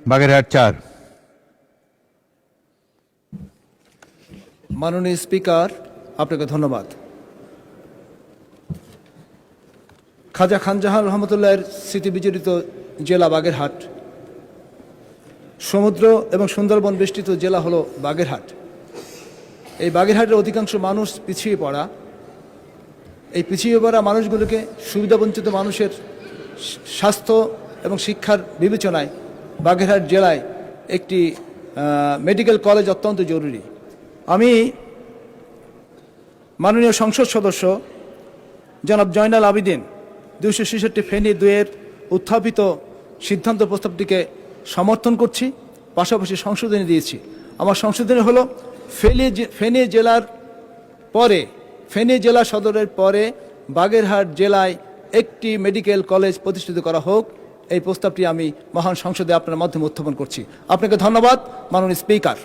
বাগেরহাট 4। মাননীয় স্পিকার, আপনাকে ধন্যবাদ। খাজা খানজাহান রহমতুল্লাহের স্মৃতি বিজড়িত জেলা বাগেরহাট, সমুদ্র এবং সুন্দরবন বেষ্টিত জেলা হলো বাগেরহাট। এই বাগেরহাটের অধিকাংশ মানুষ পিছিয়ে পড়া। এই পিছিয়ে পড়া মানুষগুলোকে সুবিধাবঞ্চিত মানুষের স্বাস্থ্য এবং শিক্ষার বিবেচনায় বাগেরহাট জেলায় একটি মেডিকেল কলেজ অত্যন্ত জরুরি। আমি মাননীয় সংসদ সদস্য জনাব জয়নাল আবিদিন 266 ফেনী 2-এর উত্থাপিত সিদ্ধান্ত প্রস্তাবটিকে সমর্থন করছি, পাশাপাশি সংশোধনী দিয়েছি। আমার সংশোধনী হলো ফেনী জেলার পরে, ফেনী জেলা সদরের পরে বাগেরহাট জেলায় একটি মেডিকেল কলেজ প্রতিষ্ঠিত করা হোক। এই প্রস্তাবটি আমি মহান সংসদে আপনার মাধ্যমে উত্থাপন করছি। আপনাকে ধন্যবাদ মাননীয় স্পিকার।